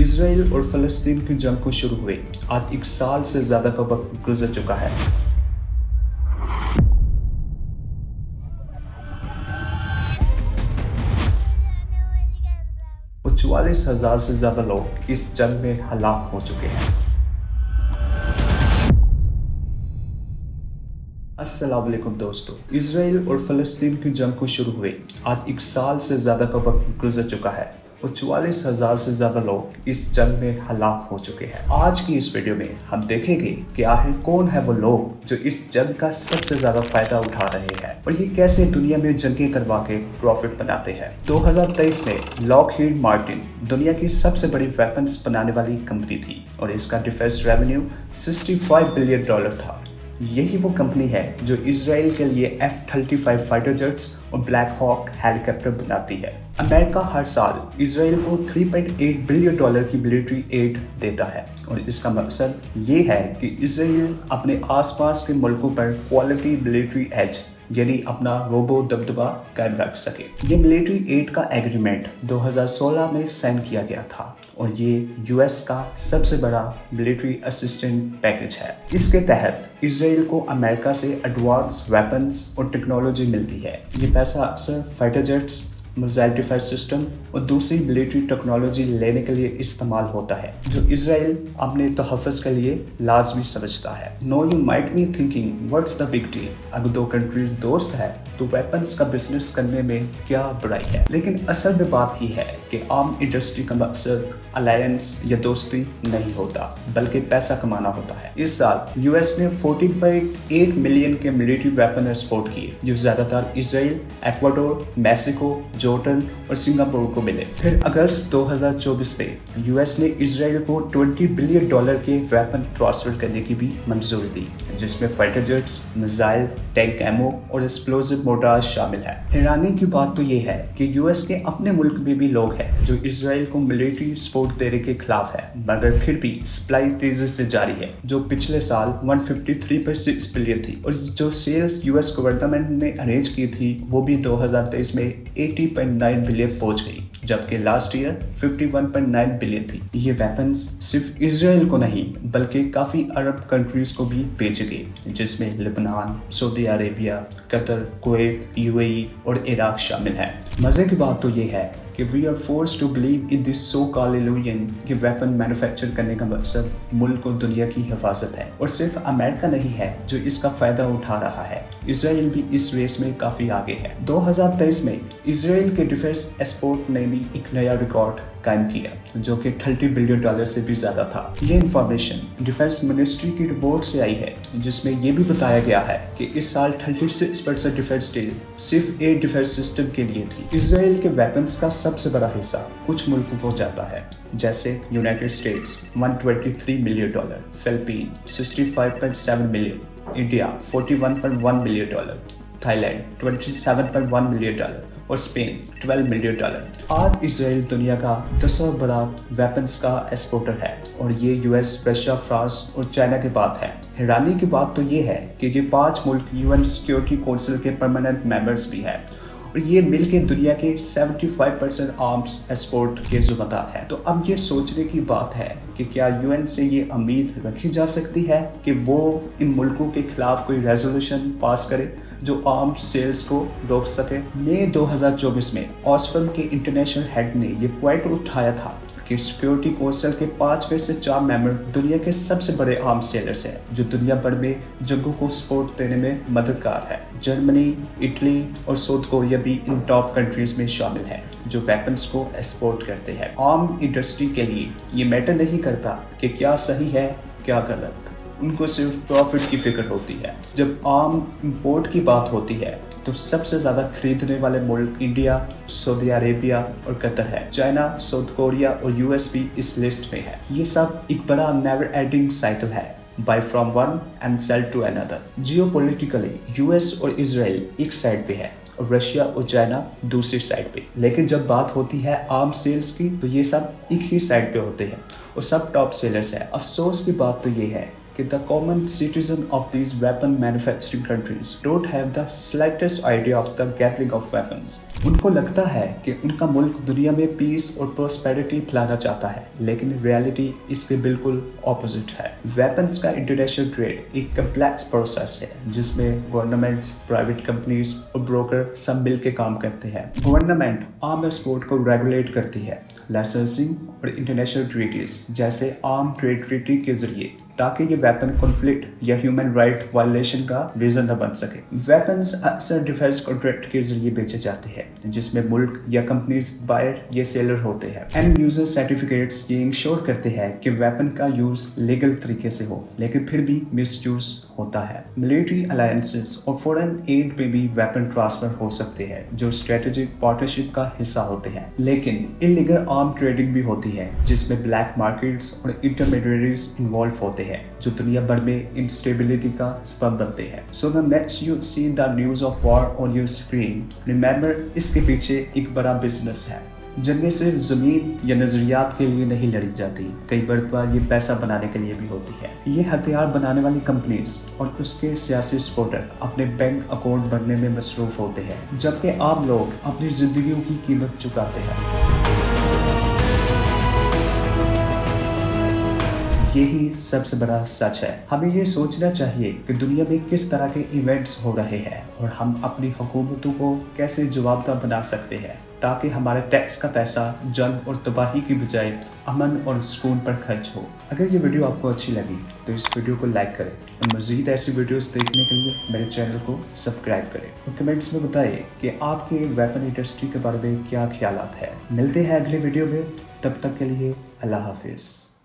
Israel और फ़लस्तीन की जंग को शुरू हुए आज 1 साल से ज़्यादा का वक्त गुजर चुका है। और 44,000 से ज़्यादा लोग इस जंग में हलाक हो चुके हैं। अस्सलाम वालेकुम दोस्तों, इसराइल और फ़लस्तीन की जंग को शुरू हुए आज 1 साल से ज़्यादा का वक्त गुजर चुका है और 44,000 से ज़्यादा लोग इस जंग में हलाक हो चुके हैं। आज की इस वीडियो में हम देखेंगे कि आखिर कौन है वो लोग जो इस जंग का सबसे ज़्यादा फायदा उठा रहे हैं और ये कैसे दुनिया में जंगें करवा के प्रॉफिट बनाते हैं। 2023 में लॉकहीड मार्टिन दुनिया की सबसे बड़ी वेपन्स बनाने वाली कंपनी थी और इसका डिफेंस रेवेन्यू $65 बिलियन था। यही वो कंपनी है जो इसराइल के लिए F-35 फाइटर जेट्स और ब्लैक हॉक हेलीकॉप्टर बनाती है। अमेरिका हर साल इसराइल को $3.8 बिलियन की मिलिट्री एड देता है और इसका मकसद ये है कि इसराइल अपने आसपास के मुल्कों पर क्वालिटी मिलिट्री एज यानी अपना रोबो दबदबा कायम रख सके। ये मिलिट्री एड का एग्रीमेंट 2016 में साइन किया गया था और ये यूएस का सबसे बड़ा मिलिट्री असिस्टेंट पैकेज है। इसके तहत इसराइल को अमेरिका से एडवांस वेपन्स और टेक्नोलॉजी मिलती है। ये पैसा अक्सर fighter jets, missile defence system और दूसरी मिलिट्री टेक्नोलॉजी लेने के लिए इस्तेमाल होता है जो इसराइल अपने तहफ़्फ़ुज़ के लिए लाजमी समझता है। No you might be thinking what's the big deal, अगर दो कंट्रीज दोस्त है तो वेपन्स का बिजनेस करने में क्या बुराई है। लेकिन असल में बात ही है कि आर्म इंडस्ट्री का मकसद अलायंस या दोस्ती नहीं होता बल्कि पैसा कमाना होता है। इस साल यूएस ने 14.8 मिलियन के मिलिट्री वेपन एक्सपोर्ट किए जो ज्यादातर इसराइल, इक्वाडोर, मैक्सिको, जॉर्डन और सिंगापुर को मिले। फिर अगस्त 2024 में यूएस ने इसराइल को $20 बिलियन के वेपन ट्रांसफर करने की भी मंजूरी दी जिसमें fighter jets, missile, tank ammo और एक्सप्लोसिव मोटार्स शामिल है। हैरानी की बात तो ये है कि यूएस के अपने मुल्क में भी लोग हैं जो इसराइल को मिलिट्री सपोर्ट देने के खिलाफ है, मगर फिर भी सप्लाई तेजी से जारी है जो पिछले साल 153.6 बिलियन थी और जो सेल यूएस गवर्नमेंट ने अरेंज की थी वो भी 2023 में 80.9 बिलियन पहुंच गई जबकि लास्ट ईयर 51.9 बिलियन थी। ये वेपन्स सिर्फ इसराइल को नहीं बल्कि काफ़ी अरब कंट्रीज को भी बेचे गए जिसमें Lebanon, Saudi Arabia, Qatar, Kuwait, UAE और इराक शामिल है। मज़े की बात तो ये है कि we are forced to believe in this so called illusion कि वेपन मैन्युफैक्चर करने का मकसद मुल्क और दुनिया की हिफाजत है और सिर्फ अमेरिका नहीं है जो इसका फायदा उठा रहा है, इसराइल भी इस रेस में काफ़ी आगे है। 2023 में इसराइल के डिफेंस एक्सपोर्ट ने भी एक नया रिकॉर्ड कायम किया जो कि $30 बिलियन से भी ज़्यादा था। ये इंफॉर्मेशन डिफेंस मिनिस्ट्री की रिपोर्ट से आई है जिसमें ये भी बताया गया है कि इस साल 36% डिफेंस डील सिर्फ एयर डिफेंस सिस्टम के लिए थी। इसराइल के वेपन्स का सबसे बड़ा हिस्सा कुछ मुल्कों को जाता है जैसे United states $123 million, Philippine 65.7 million, India $41.1 million, Thailand $27.1 million और स्पेन $12 मिलियन। आज इसराइल दुनिया का 10वां बड़ा वेपन्स का एक्सपोर्टर है और ये यूएस, रशिया, फ्रांस और चाइना के बाद है। हैरानी की बात तो ये है कि ये 5 मुल्क यूएन सिक्योरिटी काउंसिल के परमानेंट मेंबर्स भी हैं और ये मिलके दुनिया के 75% आर्म्स एक्सपोर्ट के ज़िम्मेदार है। तो अब ये सोचने की बात है कि क्या यूएन से ये उम्मीद रखी जा सकती है कि वो इन मुल्कों के खिलाफ कोई रेजोल्यूशन पास करे जो आर्म्स सेल्स को रोक सके। मई 2024 में ऑस्फम के इंटरनेशनल हेड ने ये पॉइंट उठाया था कि सिक्योरिटी काउंसिल के 5 में से 4 मेंबर दुनिया के सबसे बड़े आर्म्स सेलर्स हैं जो दुनिया भर में जंगों को सपोर्ट देने में मददगार है। जर्मनी, इटली और साउथ कोरिया भी इन टॉप कंट्रीज में शामिल है जो वेपन्स को एक्सपोर्ट करते हैं। आर्म इंडस्ट्री के लिए ये मैटर नहीं करता कि क्या सही है क्या गलत, उनको सिर्फ प्रॉफिट की फिक्र होती है। जब आर्म इंपोर्ट की बात होती है तो सबसे ज़्यादा खरीदने वाले मुल्क इंडिया, सऊदी अरेबिया और कतर है। चाइना, साउथ कोरिया और यूएस भी इस लिस्ट में है। ये सब एक बड़ा नेवर एंडिंग साइकिल है, buy from one end sell to another. Geopolitically US और इसराइल एक साइड पे है और रशिया और चाइना दूसरी साइड पे। लेकिन जब बात होती है आर्म्स सेल्स की तो ये सब एक ही साइड पे होते हैं और सब टॉप सेलर्स है। अफसोस की बात तो ये है कि the common citizen of these weapon manufacturing countries don't have the slightest idea of the gambling of weapons. उनको लगता है कि उनका मुल्क दुनिया में पीस और प्रोस्पेरिटी फैलाना चाहता है, लेकिन रियलिटी इसके बिल्कुल ऑपोजिट है। वेपन्स का इंटरनेशनल ट्रेड एक कम्प्लेक्स प्रोसेस है जिसमें गवर्नमेंट्स, प्राइवेट कंपनीज और ब्रोकर सब मिल के काम करते हैं। गवर्नमेंट आर्म एक्सपोर्ट को रेगुलेट करती है लाइसेंसिंग और इंटरनेशनल ट्रीटीज जैसे आर्म ट्रेड ट्रीटी के जरिए, ताकि ये वेपन कॉन्फ्लिक्ट या ह्यूमन राइट वायलेशन का रीजन न बन सके। वेपन्स अक्सर डिफेंस कॉन्ट्रैक्ट के जरिए बेचे जाते हैं जिसमें मुल्क या कंपनीज बायर या सेलर होते हैं। एंड यूजर सर्टिफिकेट्स ये इंश्योर करते हैं कि वेपन का यूज लीगल तरीके से हो, लेकिन फिर भी मिस यूज होता है। मिलिट्री अलायंसेस और फॉरेन एड में भी वेपन ट्रांसफर हो सकते हैं जो स्ट्रेटेजिक पार्टनरशिप का हिस्सा होते हैं, लेकिन इलीगल आर्म ट्रेडिंग भी होती है जिसमें ब्लैक मार्केट्स और इंटरमीडिएटरीज इन्वॉल्व होते हैं जो दुनिया भर में इंस्टेबिलिटी का सबब बनते हैं। So the next you see the news of war on your screen, remember इसके पीछे एक बड़ा बिजनेस है। जंगें सिर्फ जमीन या नजरियात के लिए नहीं लड़ी जाती, कई बार ये पैसा बनाने के लिए भी होती है। ये हथियार बनाने वाली कंपनीज और उसके सियासी सपोर्टर अपने बैंक अकाउंट भरने में मसरूफ होते हैं, जबकि आम लोग अपनी जिंदगियों की कीमत चुकाते हैं। यही सबसे बड़ा सच है। हमें ये सोचना चाहिए कि दुनिया में किस तरह के इवेंट्स हो रहे हैं और हम अपनी हुकूमतों को कैसे जवाबदेह बना सकते हैं, ताकि हमारे टैक्स का पैसा जंग और तबाही की बजाय अमन और सुकून पर खर्च हो। अगर ये वीडियो आपको अच्छी लगी तो इस वीडियो को लाइक करें और मज़ीद ऐसी वीडियोस देखने के लिए मेरे चैनल को सब्सक्राइब करें और कमेंट्स में बताइए कि आपके वेपन इंडस्ट्री के बारे में क्या ख्यालात है। मिलते हैं अगले वीडियो में, तब तक के लिए अल्लाह हाफिज़।